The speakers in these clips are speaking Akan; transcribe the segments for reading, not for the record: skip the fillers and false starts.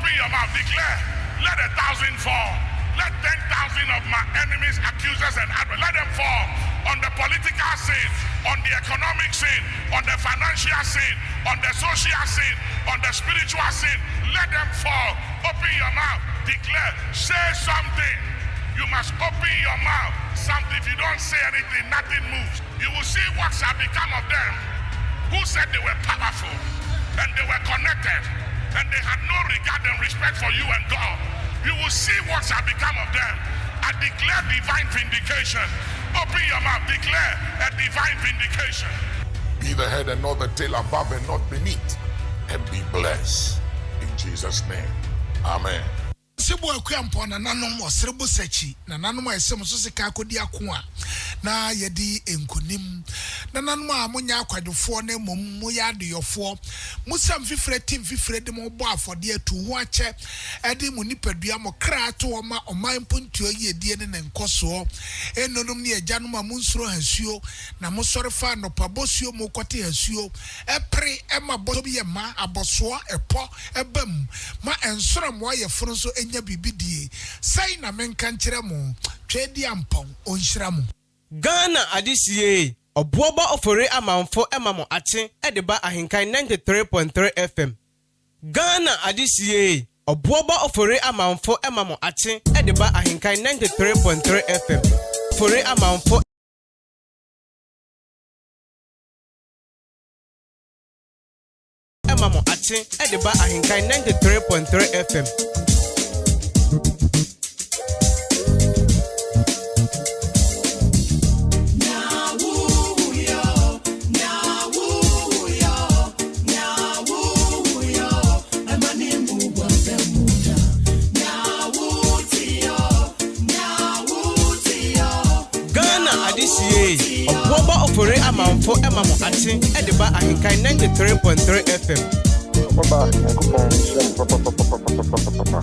Open your mouth, declare, let 1,000 fall. Let 10,000 of my enemies, accusers, and adversaries, let them fall on the political scene, on the economic scene, on the financial scene, on the social scene, on the spiritual scene. Let them fall. Open your mouth, declare, say something. You must open your mouth. Something. If you don't say anything, nothing moves. You will see what shall become of them who said they were powerful and they were connected and they had no regard and respect for you and God. You will see what shall become of them. I declare divine vindication. Open your mouth, declare a divine vindication. Be the head and not the tail, above and not beneath, and be blessed. In Jesus' name, amen. Sibu akwampo na nanom osrebo sachi na nanom ayesem so sika akodi ako a na yedi enkonim na nanom a munya akwadefo na mom ya adeyofo musam fifre tim fifre de mo bo afode atu ho ache ede mu nipadua mo kra to oma oman pontuo yedie ne nkoso enonom ne ajanom a munsuro hasuo na musore fa no pabosuo mo kote hasuo epre ema bo bi ma aboso epo ebam ma ensoro mo ayeforo so bibidie sai na menka nkire mo twedi ampon onhyira mo Ghana adisiye Obuoba Ofori Amanfo emamo ache edeba ahinkai 93.3 FM Ghana adisiye Obuoba Ofori Amanfo emamo ache edeba ahinkai 93.3 FM Ofori Amanfo emamo ache edeba ahinkai 93.3 FM Obuoba Ofori Amanfo emamo ache edeba ahinkai 93.3 FM Papa,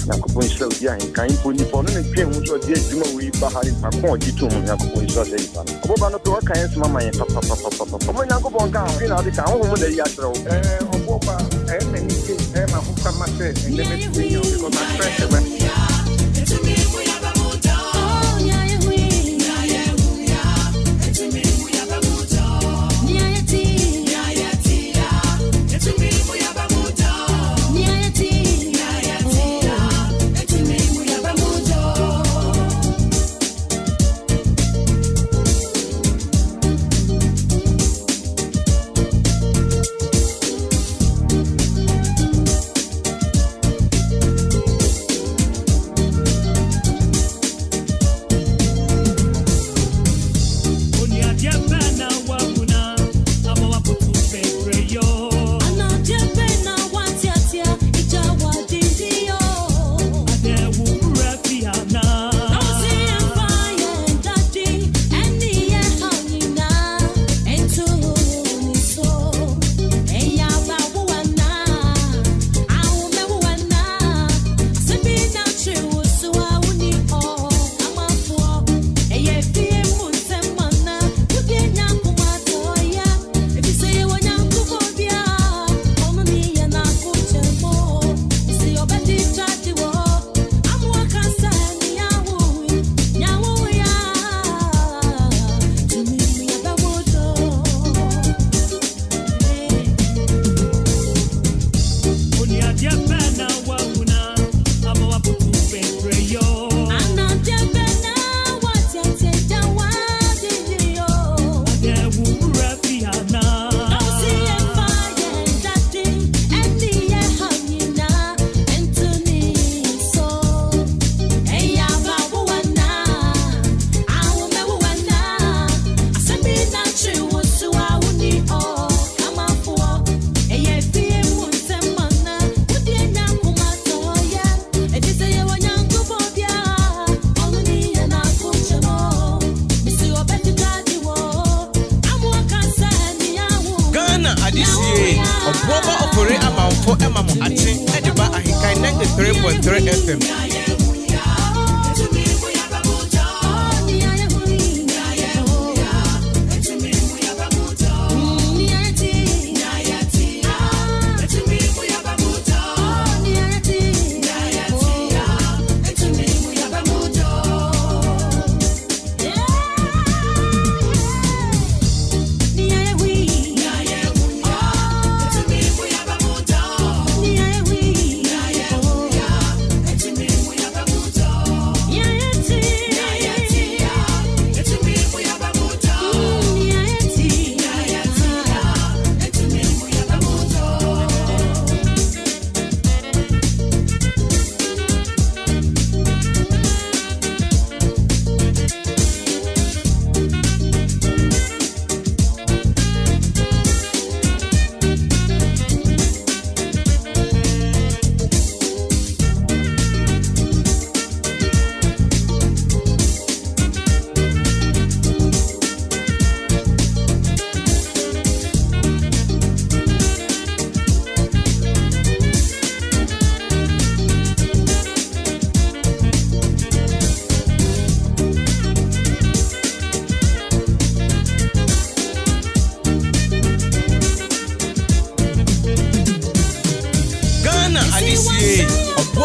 nakupon show ya hinkai poni pono ne twen wo so de adwuma wi ba ha pa kon ojitu mu nakupon show dey pa Obuoba no pe wa kan so mama yen papa mo nakupon kan fi na de kan wo mo dey ya tro Obuoba me ni ke ma hu ka ma se and let me bring you because my friend Obuoba Ofori Amanfo emamo ache edeba ahinkai 93.3 FM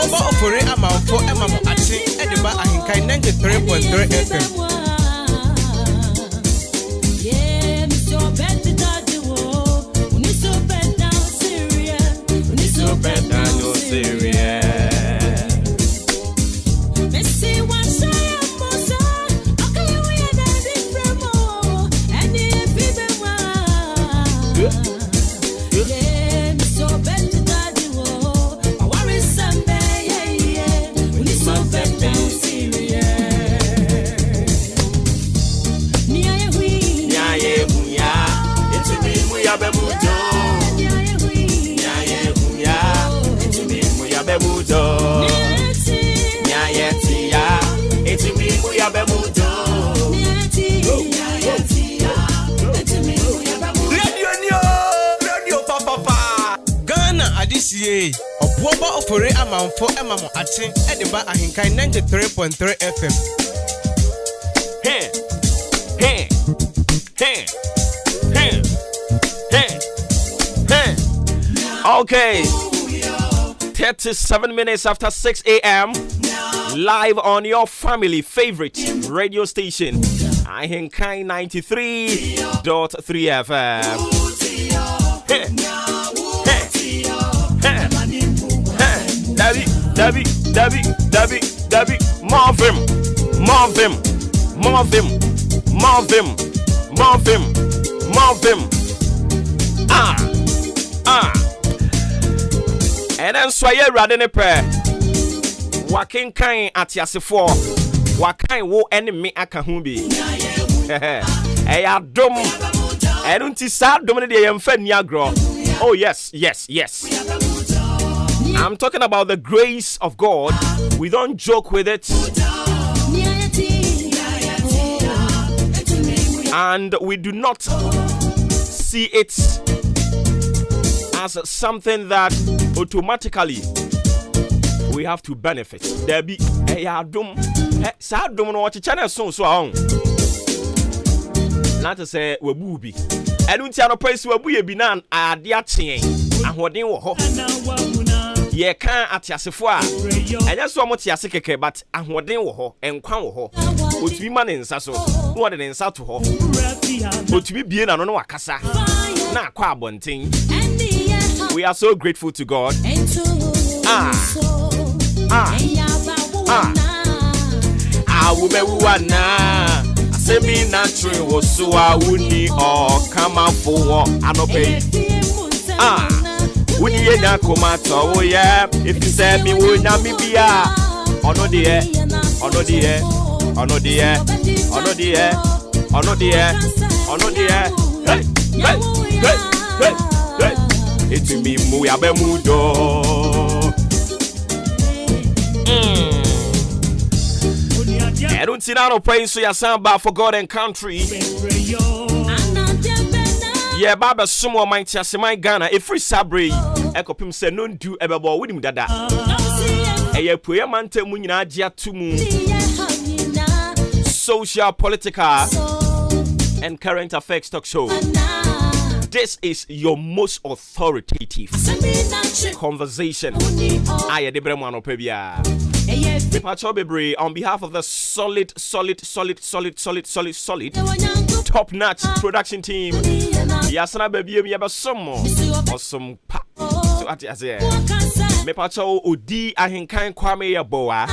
Obuoba Ofori Amanfo Emamo Ate Ediba Ahinkai 93.3 FM. Obuoba Ofori Amanfo Emamo Ate Ediba Ahinkai 93.3 FM. Okay. 37 minutes after 6 a.m. Live on your family favorite radio station, Ahinkai 93.3 FM. Debbie, Marvin. And then so ye rade ne prayer. Wakin kan atiasefo. Wakan wo enemy aka hu bi. Adom. Enunti sa dom ne de yemfa ni agro. Oh yes. I'm talking about the grace of God. We don't joke with it. And we do not see it as something that automatically we have to benefit. There be adum. Sa adum no watch channel so on. Not to say we bubi. Enunti anopaisi we buye bi na ade atien. Ahoden wo ho. Ye kan atiasefo a enya so mo tiase keke but ahoden wo ho enkwan wo ho otumi ma ne nsa so no de ne nsa to ho otumi bie na no wakasa na akwa abonten. We are so grateful to God. Awumewana asemi na twe wo so a wuni o kama fo anope. When you na komato, yeah. If you say me, we na me bia. Ono die. Hey. It's me, mu ya be mudo. I don't see no praying so ya samba for God and country. Yeah, Baba Sumo might say my Ghana, a free sabre, Ekopim say no do ebebo with him dada. A prayer mante munina dia tumu. Social, political, and current affairs talk show. This is your most authoritative conversation. I Debremano Pebia. On behalf of the solid, top-notch production team, Yasana baby, me about some more or some pa. So at me pacho odi ahinkan kwame ya boa.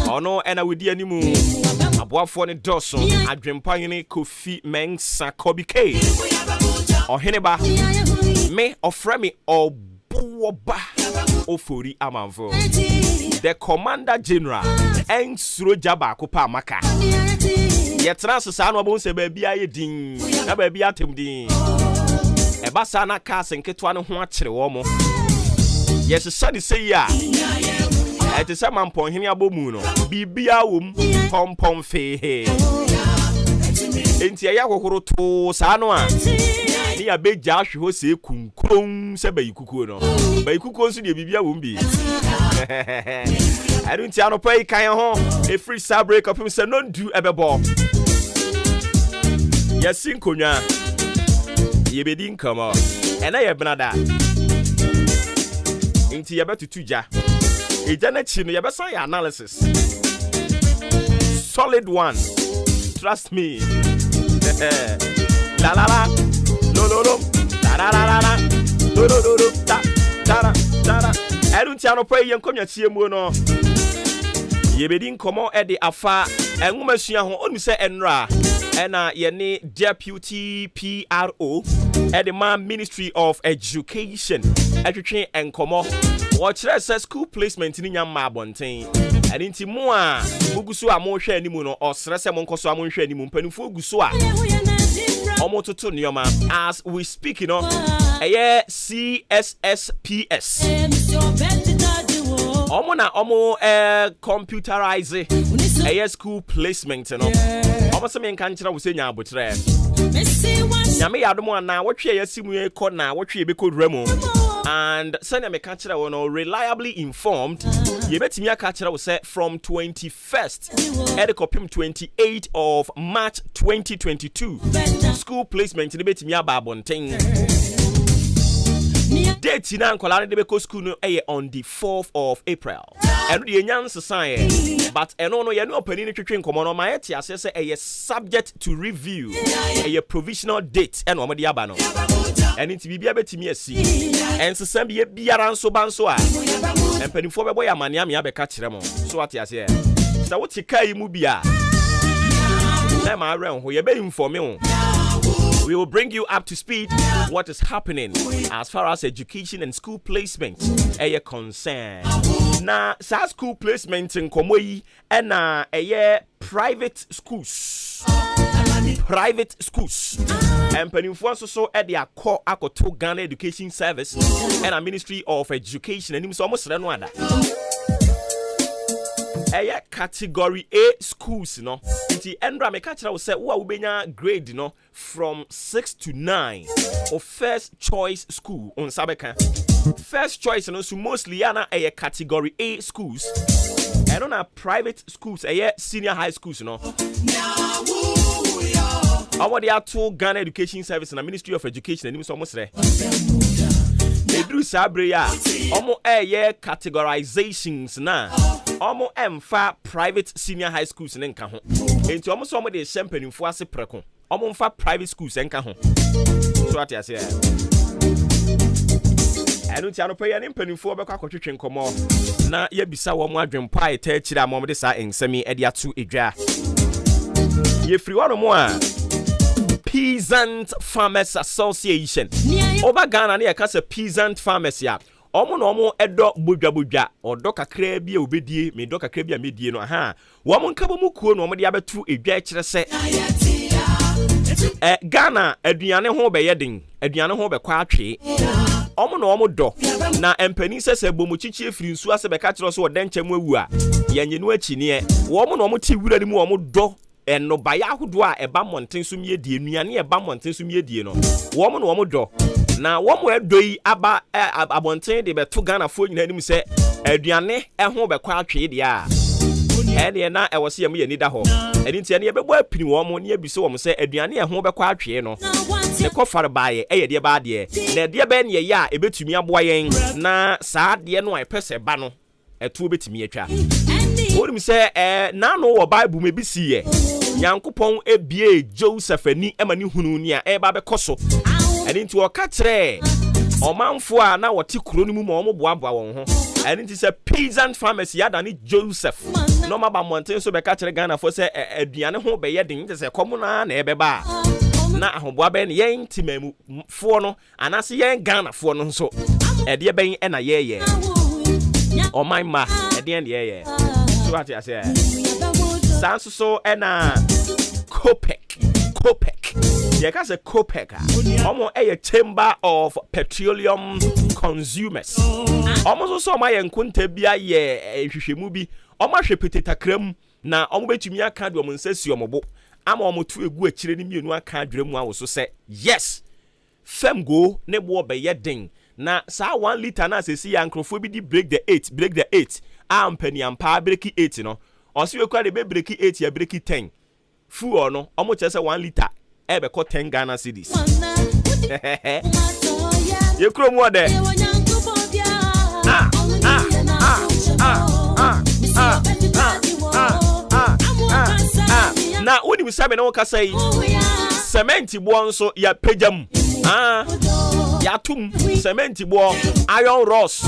Ono ena widi animu. Aboafo ne doso adwempa yene Kofi Mensa Kobike. Oheneba me ofre me Obuoba Ofori Amanfo. The Commander General Ensuro Jaba Kopa Maka. Yetra sesa no bon se baby aye din na baby atem din. Eba sa na ka senketwa ne ho akere wo mo. Yes sadi say ya. Eti se mampon hene abomu no. Bibia wom pompom fe. Enti ya kokoro to sa no a. Ni ya beja ahwe ho se kunkron se bayikuko no. Bayikuko nso de bibia wom bi. I don't know pay kan ho a free star break up him say no do ebebo. Yes inkonya. Ye be din kama. And I benada. Inti ya betutuja. Ejanechi no yebesa your analysis. Solid one. Trust me. La la la. No no no. La la la la. No no no no. Da da da. I don't know pray yen come tie mu no. Yebedi nkomo e de afa enwomasua ho onu se enra ena ye ne deputy PRO e de man Ministry of Education atwetwe enkomo wo kire se school placement ni nyamma abonten eni nti mu a mugusu a mo hwe animu no osre se mo nkoso a mo hwe animu mpanifo gusu a omo toto nioma as we speak you know CSSPS omo na omo computerize school placement no omo se me nka nkira wo se nya abotre nyame yadomo na wotwe yasimu ekọ na wotwe be koduremu and send me ka nkira wo no reliably informed ye betimi aka nkira wo se from 21st edekopim 28th of March 2022 school placement ni betimi aba abonten. Date na nkola de beko school no on the 4th of April. Eno de nyanse san but eno no ye no opani ni twetwe nkomo no ma yeti ase se subject to review. Provisional date eno mo de aba no. Eni ti bibia betimi asi. Ensesam bi biara nso banso a. Empanifo bebo ya mane ame abeka kire mo. So ati ase sa woti kai mu bia. Na ma ren ho ye be inform me. We will bring you up to speed what is happening as far as education and school placement are concerned. Now, school placement in Komoyi and private schools. Private schools. And Penifo so at their core Akoto Ghana Education Service and a Ministry of Education and almost Renwanda. Category A schools, you know. The Endra me catch will say, "Wa ubenya grade, you know, from 6 to 9 of first choice school on Sabeka. First choice, you know, so mostly yana category A schools, and on a private schools, senior high schools, you know. Our the two Ghana Education Service and the Ministry of Education, and almost there. They do sabria, omo categorizations na. Omo emfa private senior high schools nka ho. Enti omo so omo de champagne fo ase preko. Omo mfa private schools nka ho. So ati ase. Enu ti anopa ya ne mpanimfo be kwa kwotwetwe nkomo na ya bisa wo mo adwempa eta akire amom de sa ensemi e de ato edwa. Ye free one mo a Peasant Farmers Association. Over Ghana na yaka se peasant farmers ya. Omo no omo edo bodwa odo kakra bia obedie me do kakra bia medie no ha wo mo nka bomu kuo no omo de abetu edwa kire se Ghana aduane ho be yeden aduane ho be kwa atwe omo no omo do na empani sese bomu chichi efiri nsu ase be ka kire so odenche mu awu a yanyenu akine wo mo no omo ti wura ni mu omo do eno baya ahodo a eba monten so miedie nuane eba monten so miedie no wo mo no omo do na womo edoi aba abonten de beto Ghana fo nyina nim se aduane ho be kwa atwe de a ene na e wose yam yani da ho eni ntia ne bebo apini womo ne abise womo se aduane ho be kwa atwe no ne kofare baaye de ba de na de ba ne ye a ebetumi aboa yen na saa de no a pese ba no eto betumi atwa wonim se na no wo Bible me bisi ye Nyankopon ebie Joseph ani emani hunu ni a ba be koso eni nti woka kire omanfo a na wote kuro ni mu ma omo boaboa won ho eni nti se peasant farmers yada ni Joseph no ma ba monten so be ka kire Ghana fo se aduane ho be ye den se komo na ebeba na ahoboa be ne yen timamu fo no anase yen Ghana fo no nso ede ben na ye oman ma ede en ye so ati ase sanso so na Copec Yeka se Copec omo Chamber of Petroleum Consumers omo so ma ye nkunta bia ye hwehwemu bi omo hwe petetakram na omo betumi aka de omo nsasi omo bo ama omo tu egu akire ni mienu aka adwemu awo so se yes fem go ne bo be ye den na sa 1 liter na sesi ya nkrofo bi di break the 8 ampani ampa break 8 no osi we kwa de be break 8 ya break 10 fu no omo chese 1 liter ebe ko 10 Ghana cedis ye kro mu ode na woni musabe na woka say cement bo nso ya pejam ya tum cement bo iron rods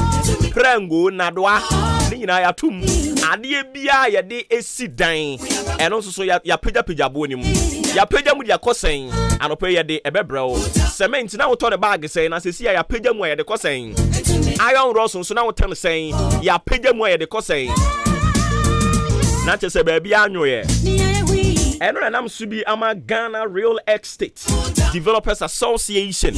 prango nadoa ni nyina ya tum ade bia ya de esi dan eno nso ya peja bo ni mu ya peja mu dia kosen anope ya de ebebrel cement na woto de bag sen na sesi ya peja mu ya de kosen iron rods nso na wotem sen ya peja mu ya de kosen na chese ba bia anwoye eno na nam subi ama Ghana Real Estate Developers Association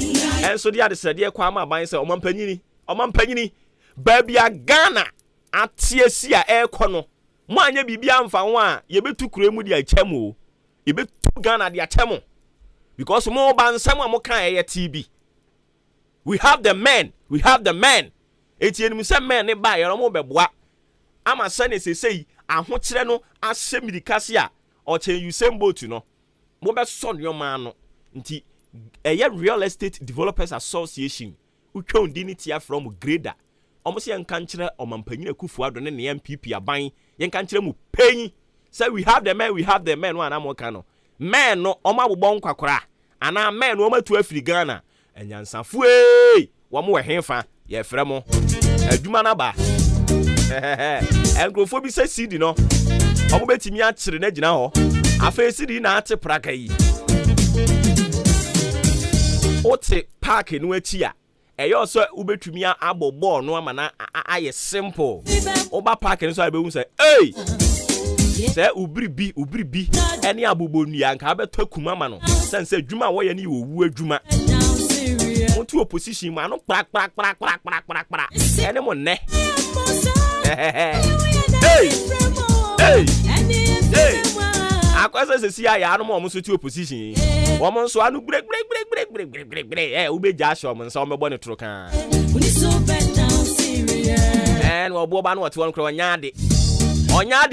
enso dia de sede kwa ama ban se omampanyini ba bia Ghana atiesi a ekọ no mo anya bibia mfa ho a yebetu kure mu dia chemo yebetu Ghana dia chemo because mo bansam a mo kan eye TB we have the men etienim se men ne ba yero mo beboa ama sane sesei ahokire no asemirikase a o chen Usain tu no mo be son yo man no nti eye Real Estate Developers Association utwa ndini tia from grader omo se yanka nkire omampanyina kufu ado ne MPP aban yanka nkire mu penyi say we have the men one amoka no men no omo abobọ nkwakora ana men no omo atu afiri Ghana enyansafo wo mo wehefa ye frɛ mo adwuma na ba enkrofo bi se CD no omo betimi a kire na gina ho afa CD na ate praka yi ote park no achi a eyo so ubetumi abobọ no ama na aye simple oba park no so abehu say say ubiribi eni abobonua nka abeto kuma ma no sense adwuma wo ye ni owu adwuma onto opposition ma no kra eni mo ne akwasa se sia ya no mo so ti opposition wo mo so anu bre ubeja sho mo so mo bo ne tro kan en Obuoba no what won kro nyaade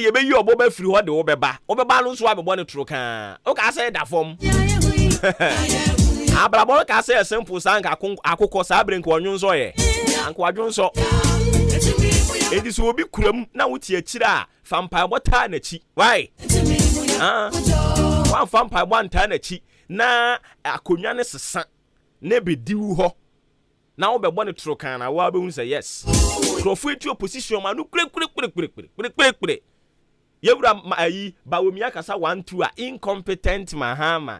ebeyi Obuoba firi ho de obeba no so abebo ne tro kan o ka say da fom abrabo ka say simple san ka akokọ sa bre nka onwun so ye anka adwun so edi so obi kuram na wuti akira a fampa bota na chi why wan fampa bota na chi na akonwa ne sesa na bediwu ho na wo bebo ne tro kan na wa be hu say yes krofo etu opposition ma no kure yewura ayi bawomia kasa 1-2 a incompetent mahama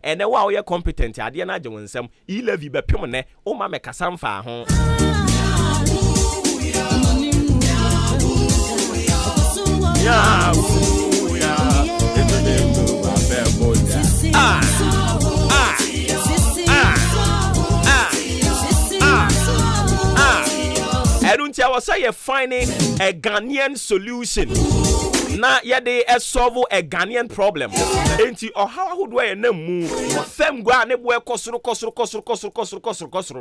ene wa wo ye competent ade na agye wonsam e-levy be pem ne o ma me kasa mfa ho ya I don't tell us say you're finding a Ghanaian solution. Na yede solve a Ghanaian problem. Enti or how would we na mu fem gwa ne boy kosoro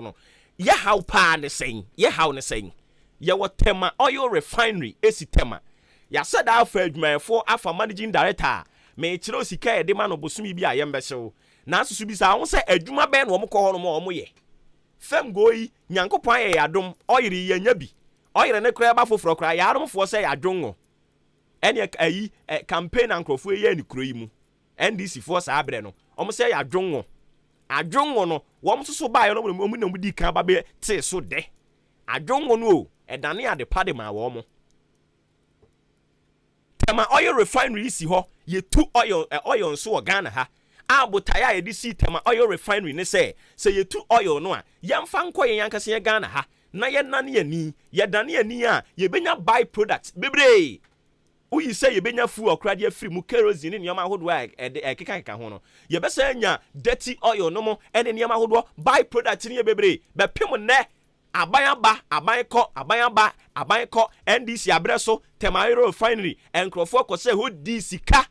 no. Ye how pa ne saying. Ye how ne saying. Ye what tema oil refinery esi tema. Ya said that for adwumayfo afa managing director. Me chiro sika e de man obosumi bi ayembe hyew. Na susu bi sa won say adwuma ben wo mko ho no mo ye. Fem goyi nyankopon ye yadom oyiri ye nya bi oyire ne kra ba foforo kra yadom fo se yadwongo ene ayi campaign ankrofo ye ni kro yi mu NDC fo sa abre no omo se yadwongo no wo so ba yo no mo na mudi kan ba be te so de adwongo no edane ade pade ma wo mo tema oil refinery si ho ye tu oil nso o Ghana ha abotaya ye di si tema oil refinery ne say ye tu oil no a yemfa nko ye yankase ye Ghana ha na ye nane ani ye dane ani a ye benya by products bebre uyi say ye benya fu okrade afiri mu kerosene ne yama hodo a keka ho no ye be say nya dirty oil no mo ene ne yama hodo by products ne ye bebre be pem ne aban ko NDC abreso tema oil refinery enkrofo ko say ho di sika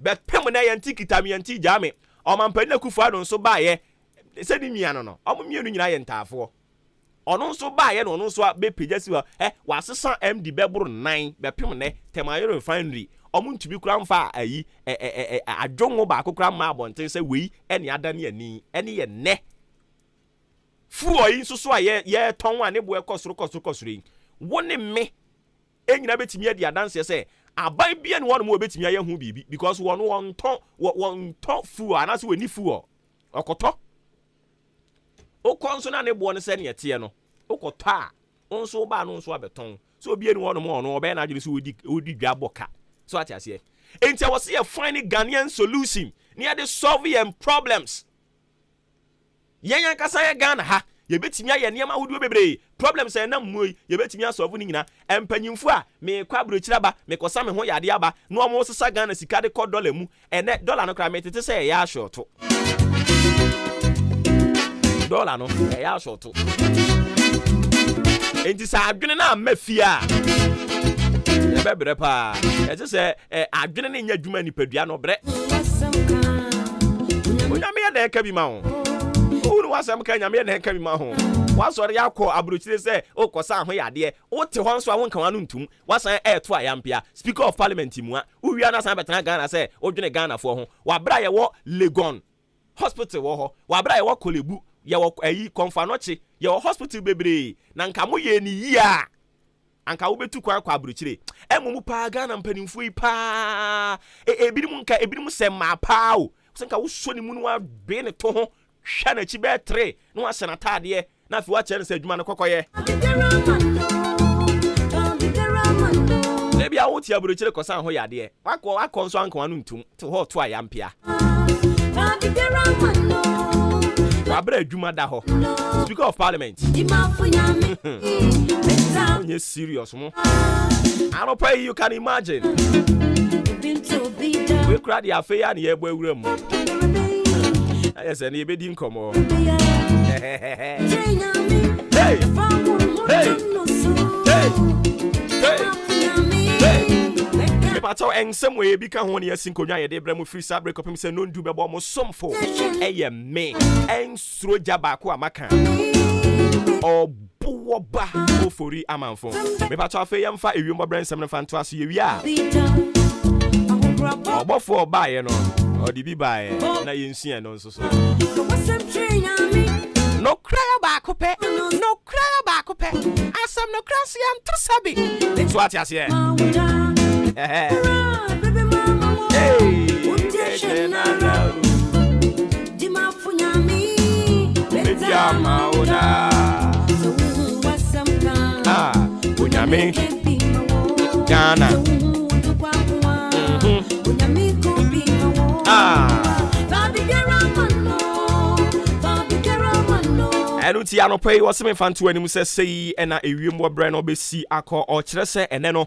but pem na yanti kitami yanti jame o mampani na kufu adon so ba ye se ni mia no o mienu nyina ye ntafo ono so ba ye no ono so be pejasi wa wasesa MD beburu 9 be pem ne tema yero refinery o ntumi kura mfa ayi adwonwo ba akokura ma abonten se wei ene adane ani ene ye ne fu oyi so so ye tonwa ne bo ekosoro woni me enyina betimi adi adanse se abai bia ne won mo betimi aye hu bibi because won ton fu anase we ni fu okoto okonso na ne bo ne se ne yete no okoto a onso ba no nso abeton so obi eni won mo no obe na agire so odi dwa boka so ati ase enti I was here finding Ghanaian solution near the solving problems yenya kasa ye Ghana ha ye betimi aye niam ahodo bebre problems e na mmoi ye betimi asolve ni nyina empanyimfu a me kwa brochira ba me kosa me ho yade aba no omo sesa Ghana sika de $1 mu ene dollar no kra me tete se ya short dollar no ya short enti sa adwene na mafia e bebre pa e je se adwene ne nya dwuma nipadua no bre onyame ya de ka bi ma ho unu wasam ka nyame na nka bi ma ho wasori yakọ abrochire se okosa ho yade o te ho nso awon kan anu ntum wasan to ayampia speaker of parliament mu a uwia na san betana Ghana se odwene Ghana fo ho wabra ye wo Legon hospital wo ho wabra ye wo Kolebu ye wo ayi Konfanoche ye wo hospital bebre na nka mo ye ni yi a anka wo betu kwa abrochire emumu pa Ghana mpanimfo yi pa ebinim se ma pa o senka wo so ni mu no wa be ne to ho hwa na chi be 3 no wa sena tade na fi wa chere se adwuma no kokoye lebi a wo ti abrochire kosan ho yade wakọ nso anka wanu ntum te ho to ayampia wabra adwuma da ho speaker of parliament onye serious mo pay you can imagine we crowd ya fe ya na ye bo awura mu yes and be din komo hey pato ensem we bi ka ho ne yasinkonwa ye de bra mu free sabre kopim se no ndu bebo mo somfo eye me ensuro jaba ko amaka Obuoba Ofori Amanfo me pato afa yamfa ewiombo bra ensem ne fanto aso ye wi a obofo ba ye no odi bi ba ye na yensia no nso so no cry ba kope asam no cry si am trusabi so ati ase hey unyame Ghana Enuti anopai waseme fantu anim se sei na ewiembo bra na obesi akọ o kire se ene no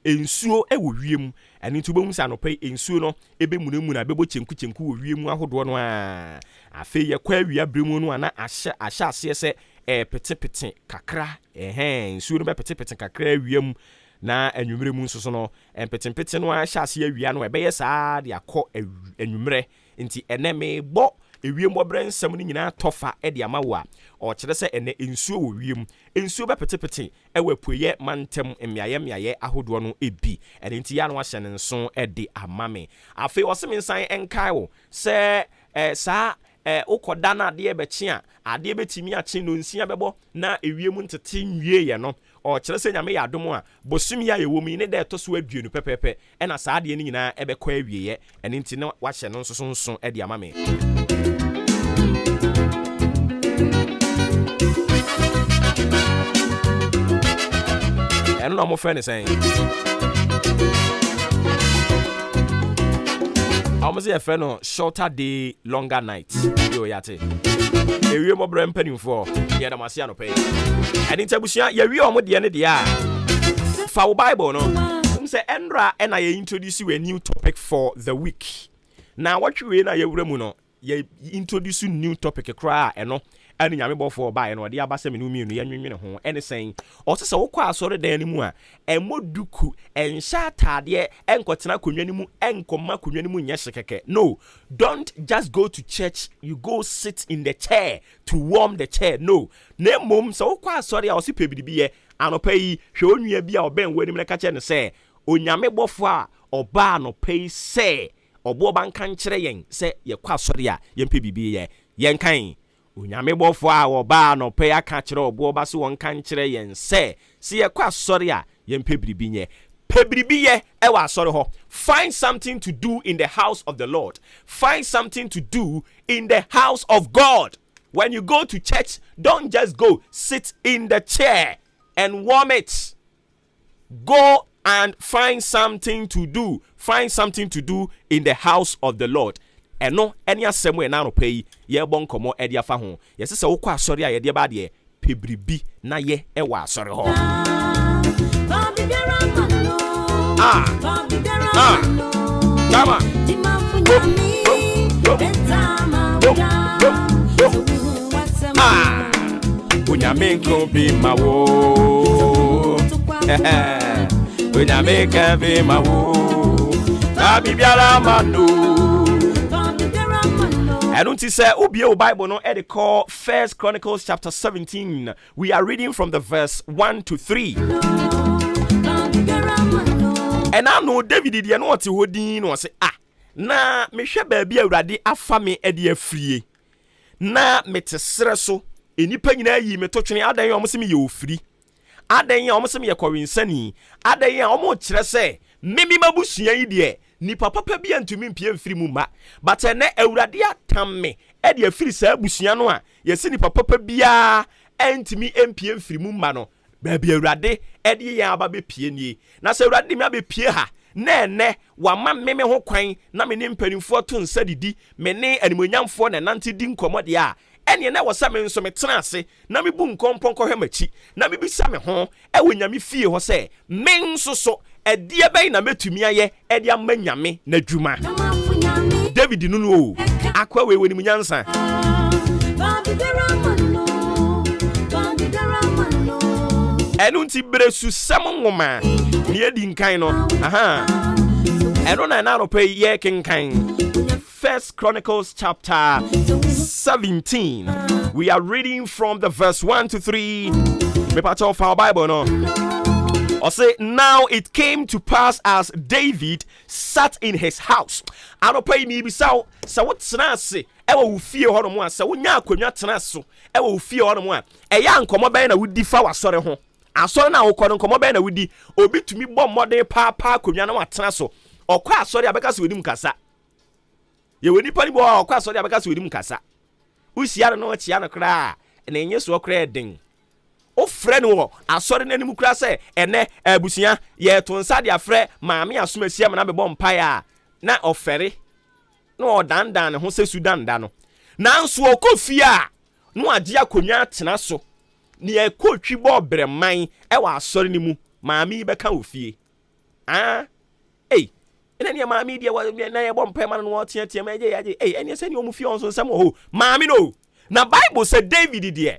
ensuo ewo wiem ene tubom se anopai ensuo no ebe munemu na bebo chenku wo wiem ahodo no a afi ye kwa awia bremu no ana ahya ase se pete kakra ensuo no be pete kakra awiem na anwumre mu nso no pete no ahya ase awia no ebe ye saa de akọ anwumre nti ene me bo ewiembo bra nsam ni nyina tofa e de amawa o kire se ene ensuo wo wiem ensuo be pete ewe poye mantem miaye ahodo no ebi ene nti ya no ahye ne nso e de amame afi oseme nsan enkai wo se saa ukoda na ade ebechi a ade betimi achi no nsia bebo na ewiemu ntete nwie ye no o kire se nyame ya adom a bosumi ya yewo mi ne de to so aduenu pepepe e na saa ade ni nyina ebekọ awie ye ene nti no wahye no nso e de amame eno na mo friend saying almost a friend no shorter day longer night yo yate ewie mo bra mpanimfo ye da mase anope eni tabusia ye wie omo de ne de a fa wo bible no say endra na ye introduce you a new topic for the week na watwe na ye wura mu no ye introduce new topic kra eno ani nyame bofo ba ye no de abasa me no mienu ye nwenwene ho ene sen o se wokọ asore dan ni mu a emoduku ensha atade enkotena konwa ni mu enkoma konwa ni mu nyeshe keke no don't just go to church you go sit in the chair to warm the chair no na mom se wokọ asore a o se pebidi ye anopa yi hwe onua bi a oben wani me ka che ne se onyame bofo a oba anopa yi se Obuoba nka nkyere yen se ye kwa asore a ye mpe bibi ye yen kan onyame bofo a oba no pe aka kyere Obuoba se won kan kyere yen se ye kwa asore a ye mpe bibi nye Pebribiye ewa asore ho. Find something to do in the house of the Lord. Find something to do in the house of God. When you go to church, don't just go sit in the chair and warm it. Go and find something to do. Find something to do in the house of the Lord. And no, any assemble na no pay ye bon komo e dia fa ho. Yes se wo kwa asori a ye dia ba de pebribi na ye e wa asori ho. Tama. Unyame ko bi mawo. Unyame ka bi mawo. Babiara mano. I don't say Ubio Bible no edit call First Chronicles chapter 17. We are reading from the verse 1 to 3. And I know David did know what you would say na me hwe baabi awurade afa me ede afrie na metesere so enipa nyina yi metotwene adan yi omse me ye ofiri adan yi omse me ye kwensani adan yi omo kire se memi mabusua yi de nipa papa bia ntumi mpie mfiri mu ma but ene awurade atam me ede afiri sa abusua no a yesi nipa papa bia entumi empie mfiri mu ma no baabi awurade ede yi aba be pie nie na se awurade me abepie ha ne wama meme ho kwan na me ne mpanimfo to nsa didi me ne animonyamfo na nante di nkomode a ene na wosa me nso me tena ase na me bu nkompon kɔhwɛ machi na me bisa me ho e wonyame fie ho se me nso so edie bɛn na metumi aye ede amma nyame na dwuma David nunu o akwa we woni munyansa enu nti bresu sam nwoma ne edi nkan no aha eno na no pay ye kenkan First Chronicles chapter 17. We are reading from the verse 1 to 3. Me part of our Bible no. Or say, now it came to pass as David sat in his house. I don't pay me so what's nasi? Ewa ufie hono mwa sa wonya akonwa tena so. Ewa ufie hono mwa. Eya nkomo bɛn na wudi fa wasɔre ho. Asɔre na wokɔ nkomo bɛn na wudi. Obi tumi bɔ mmɔden pa akonwa na watena so. Ɔkɔ asɔre abɛka so wenim kasa. Ye weni pani bo ɔkɔ asɔre abɛka so wenim kasa. Usia no ɔkyia no kra. Na enye so ɔkra den. O friend wo asɔre n'anim kura sɛ ene abusia ye to nsa de afrɛ maame asomasia ma na bɛbɔ mpae a na ɔfɛre na ɔdandan ne ho sɛ Sudan da no nanso ɔkɔ fie a no agye akonwa tena so ne ɛkɔtwi bɔ breman ɛwɔ asɔre ne mu maame bɛka wo fie ene ne maame de na ye bɔ mpae ma no ɔteatea ma agye ene sɛ ne ɔmu fie ɔnso nsɛm wɔ maame no na Bible sɛ David de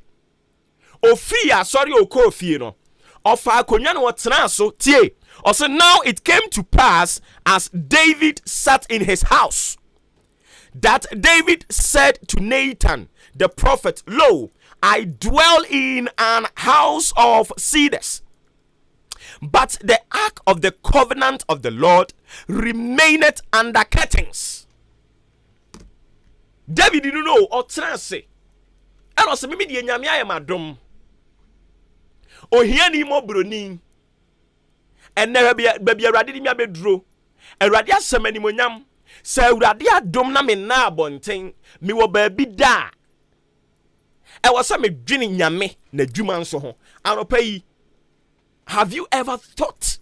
Ofiri asori okofie no ofa akonya no tena so tie also now it came to pass as David sat in his house that David said to Nathan the prophet, lo, I dwell in an house of cedars, but the ark of the covenant of the Lord remaineth under curtains. David didn't know or transe and also mimi di nyame ayemadom ohia ni mo broni enne baby awrade ni abeduro awrade asem ani monyam sa awrade adom na me na abonten me wo baabi da e wo sa me dwene nyame na dwuma nso ho anopa yi. Have you ever thought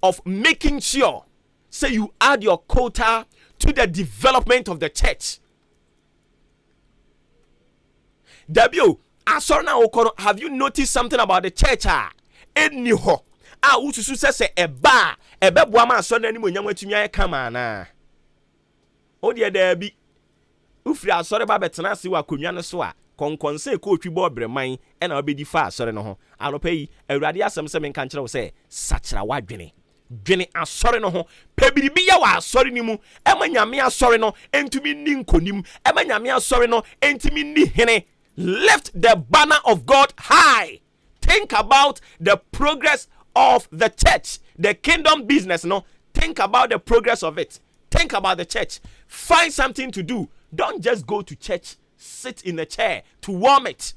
of making sure say you add your quota to the development of the church? Dabio have you noticed something about the church? Eniho ususu se eba ebeboa ma asɔre n'anim onyam atumi aye kama na o de dabi ufiri asɔre ba betena ase wa konwa no so a konkonse ko otwi bo breman e na obedi fa asɔre no ho anopa yi awurade asɛm sɛ menka nkyerɛ wo sɛ sakyera wadwene dwene asɔre no ho pebiribi ya wa asɔre ni mu ema nyame asɔre no entumi ni nkonim ema nyame asɔre no entumi ni hene. Lift the banner of God high. Think about the progress of the church, the kingdom business. No, think about the progress of it. Think about the church. Find something to do. Don't just go to church, sit in a chair to warm it.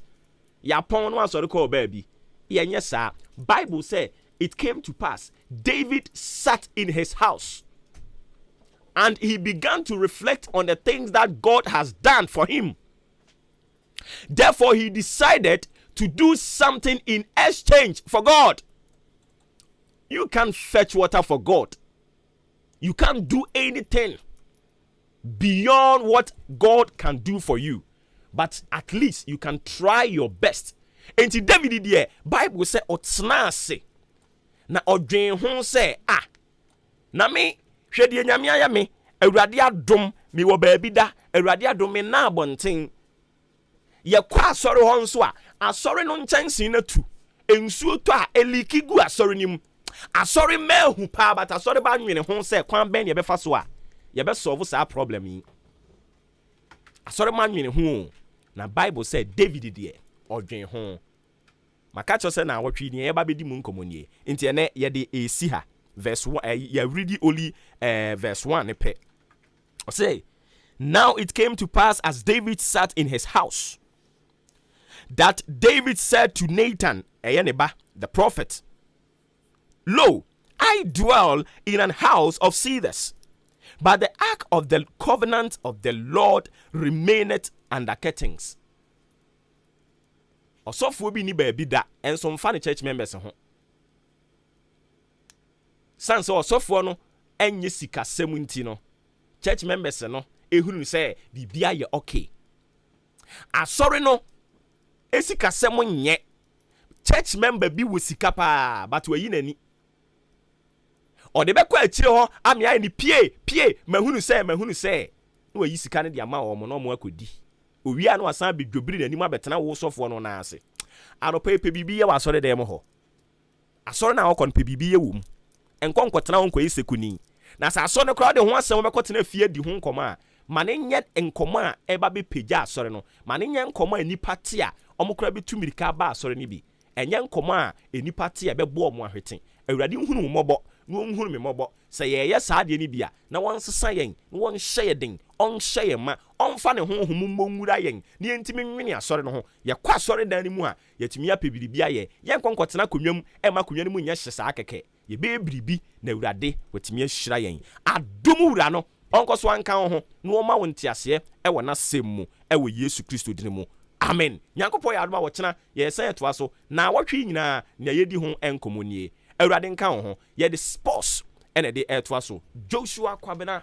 Ya pon one sorry call baby. Yeah, yes sir. Bible say it came to pass, David sat in his house and he began to reflect on the things that God has done for him. Therefore, he decided to do something in exchange for God. You can't fetch water for God. You can't do anything beyond what God can do for you. But at least you can try your best. And to David the Bible say otnase na odwen ho say na me hwede nyame aya me awurade adom me wo baabi da awurade adom me na abonten ye kwa asore ho nso asore no nkyɛnse na tu ensuo to a eliki gu asore nim asore mehu pa but asore ba nwene ho say kwan ben ye be fa so a ye be solve sa problem yi asore ma nwene ho na Bible said David the odwen ho makacho say na wotwe ni e ba bedi mu nkomonie nti ene ye de esi ha verse 1 ya read only verse 1 ne pe say now it came to pass as David sat in his house that David said to Nathan the prophet, lo, I dwell in an house of cedars, but the ark of the covenant of the Lord remaineth under curtains. Osofo bi ni baabi da enso mfa ne church members ho. Sanse osofo no enye sika semunti no. Church members no ehunu say bibia ye okay. Asori no esika semu nye. Church member bi wo sika pa but we yi nani. O de be kwa akire ho ame aye ni pie mahunu say no yi sika ne de ama o mo no mo akodi. Owia no asan be dwobiri nanim abetena wo sofo no na ase. Anopa pe bibi ye wasore dem ho. Asore na akon pe bibi ye wum. Enkonkotena wonko yisekuni. Na sa asore no kra de ho asem bekotena fie di ho nkoma a mane nye nkoma a eba be peja asore no. Mane nye nkoma enipa te a omokra be tumirika ba asore ni bi. Enye nkoma a enipa te a bebo omo ahweten. Awurade nhunu mmobọ no nhunu me mmobọ se ye saa de ni bia na won sesa yen na won hye den on hye ma on fa ne ho mmomwura yen ne ntimi nwene asore no ho ye kwa asore dan ni mu a yetimi apebiri bia ye konkotena konwam e ma konwa ni mu nya hye saa keke ye be biribi na Awurade wetimi ahyira yen adom wura no onkoso anka ho na o ma wontiase e wona semmu e wo Yesu Kristo din mu. Amen. Nyankopɔ ya adoma wo kyena ye san etoa so na wotwe nyina na yedi ho enkomonie. Awurade nka ho ye the sports ene de etoa so Joshua Kwabena